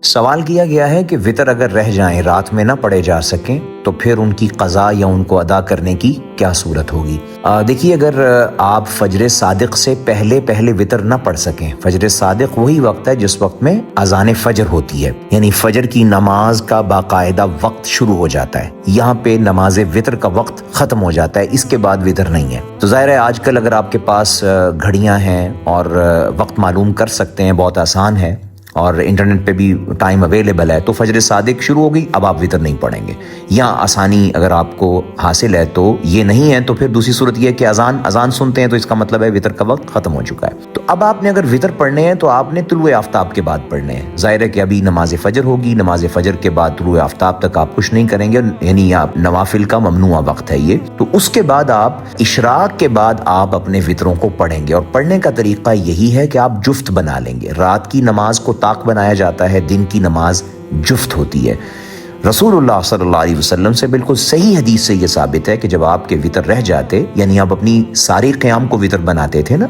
سوال کیا گیا ہے کہ وطر اگر رہ جائیں، رات میں نہ پڑھے جا سکیں تو پھر ان کی قضا یا ان کو ادا کرنے کی کیا صورت ہوگی؟ دیکھیے، اگر آپ فجر صادق سے پہلے وطر نہ پڑھ سکیں، فجر صادق وہی وقت ہے جس وقت میں اذان فجر ہوتی ہے، یعنی فجر کی نماز کا باقاعدہ وقت شروع ہو جاتا ہے، یہاں پہ نماز وطر کا وقت ختم ہو جاتا ہے، اس کے بعد وطر نہیں ہے۔ تو ظاہر ہے آج کل اگر آپ کے پاس گھڑیاں ہیں اور وقت معلوم کر سکتے ہیں، بہت آسان ہے، اور انٹرنیٹ پہ بھی ٹائم اویلیبل ہے، تو فجر صادق شروع ہو گئی، اب آپ وطر نہیں پڑھیں گے، یا آسانی اگر آپ کو حاصل ہے تو یہ نہیں ہے، تو پھر دوسری صورت یہ ہے کہ اذان سنتے ہیں تو اس کا مطلب ہے وطر کا وقت ختم ہو چکا ہے۔ تو اب آپ نے اگر وطر پڑھنے ہیں تو آپ نے طلوع آفتاب کے بعد پڑھنے ہیں۔ ظاہر ہے کہ ابھی نماز فجر ہوگی، نماز فجر کے بعد طلوع آفتاب تک آپ کچھ نہیں کریں گے، یعنی آپ نوافل کا ممنوع وقت ہے یہ۔ تو اس کے بعد آپ اشراق کے بعد آپ اپنے وطروں کو پڑھیں گے، اور پڑھنے کا طریقہ یہی ہے کہ آپ جفت بنا لیں گے۔ رات کی نماز کو طاق بنایا جاتا ہے، دن کی نماز جفت ہوتی ہے۔ رسول اللہ صلی اللہ علیہ وسلم سے بالکل صحیح حدیث سے یہ ثابت ہے کہ جب آپ کے وطر رہ جاتے، یعنی آپ اپنی ساری قیام کو وطر بناتے تھے نا،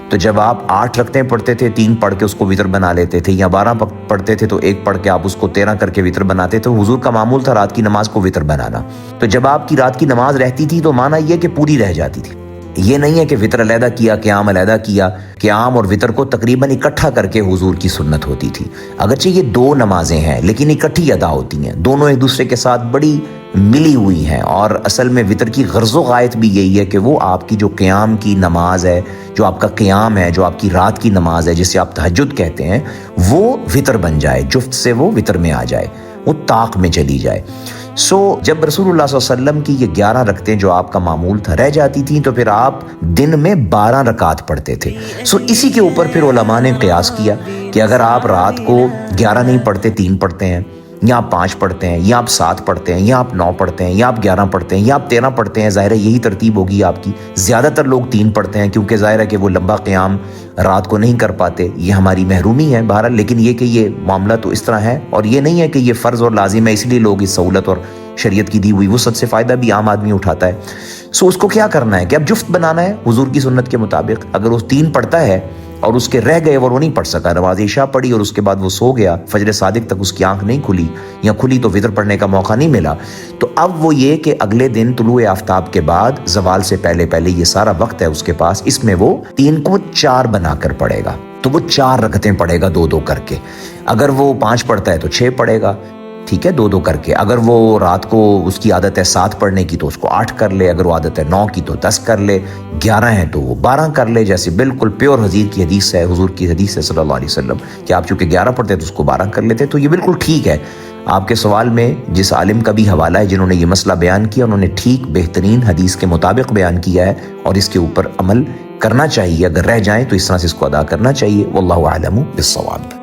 تو جب آپ 8 رکعتیں پڑھتے تھے، 3 پڑھ کے اس کو وطر بنا لیتے تھے، یا 12 پڑھتے تھے تو 1 پڑھ کے آپ اس کو 13 کر کے وطر بناتے تھے۔ حضور کا معمول تھا رات کی نماز کو وطر بنانا۔ تو جب آپ کی رات کی نماز رہتی تھی تو معنی یہ کہ پوری رہ جاتی تھی، یہ نہیں ہے کہ وطر علیحدہ کیا، قیام علیحدہ کیا۔ قیام اور وطر کو تقریباً اکٹھا کر کے حضور کی سنت ہوتی تھی۔ اگرچہ یہ 2 نمازیں ہیں لیکن اکٹھی ادا ہوتی ہیں، دونوں ایک دوسرے کے ساتھ بڑی ملی ہوئی ہیں، اور اصل میں وطر کی غرض و غایت بھی یہی ہے کہ وہ آپ کی جو قیام کی نماز ہے، جو آپ کا قیام ہے، جو آپ کی رات کی نماز ہے جسے آپ تہجد کہتے ہیں، وہ وطر بن جائے، جفت سے وہ وطر میں آ جائے، وہ طاق میں چلی جائے۔ جب رسول اللہ صلی اللہ علیہ وسلم کی یہ 11 رکعتیں جو آپ کا معمول تھا رہ جاتی تھیں، تو پھر آپ دن میں 12 رکعات پڑھتے تھے۔ اسی کے اوپر پھر علماء نے قیاس کیا کہ اگر آپ رات کو 11 نہیں پڑھتے، 3 پڑھتے ہیں، یا آپ 5 پڑھتے ہیں، یا آپ 7 پڑھتے ہیں، یا آپ 9 پڑھتے ہیں، یا آپ 11 پڑھتے ہیں، یا آپ 13 پڑھتے ہیں، ظاہر ہے یہی ترتیب ہوگی آپ کی۔ زیادہ تر لوگ 3 پڑھتے ہیں کیونکہ ظاہر ہے کہ وہ لمبا قیام رات کو نہیں کر پاتے، یہ ہماری محرومی ہے بہرحال، لیکن یہ کہ یہ معاملہ تو اس طرح ہے، اور یہ نہیں ہے کہ یہ فرض اور لازم ہے اس لیے لوگ اس سہولت اور شریعت کی دی ہوئی وسعت سے فائدہ بھی عام آدمی اٹھاتا ہے۔ اس کو کیا کرنا ہے کہ اب جفت بنانا ہے حضور کی سنت کے مطابق۔ اگر وہ 3 پڑھتا ہے اور اس کے رہ گئے اور وہ نہیں پڑھ سکا، نماز عشاء پڑھی اور اس کے بعد وہ سو گیا، فجر صادق تک اس کی آنکھ نہیں کھلی، یا کھلی تو وطر پڑھنے کا موقع نہیں ملا، تو اب وہ یہ کہ اگلے دن طلوع آفتاب کے بعد زوال سے پہلے یہ سارا وقت ہے اس کے پاس، اس میں وہ 3 کو 4 بنا کر پڑھے گا، تو وہ 4 رکعتیں پڑھے گا 2 کر کے۔ اگر وہ 5 پڑھتا ہے تو 6 پڑھے گا، ٹھیک ہے، 2 کر کے۔ اگر وہ رات کو اس کی عادت ہے 7 پڑھنے کی تو اس کو 8 کر لے، اگر وہ عادت ہے 9 کی تو 10 کر لے، 11 ہیں تو وہ 12 کر لے، جیسے بالکل پیور حدیث ہے، حضور کی حدیث ہے صلی اللہ علیہ وسلم کہ آپ چونکہ 11 پڑھتے تو اس کو 12 کر لیتے۔ تو یہ بالکل ٹھیک ہے۔ آپ کے سوال میں جس عالم کا بھی حوالہ ہے، جنہوں نے یہ مسئلہ بیان کیا، انہوں نے ٹھیک بہترین حدیث کے مطابق بیان کیا ہے، اور اس کے اوپر عمل کرنا چاہیے۔ اگر رہ جائیں تو اس طرح سے اس کو ادا کرنا چاہیے۔ واللہ اعلم بالصواب۔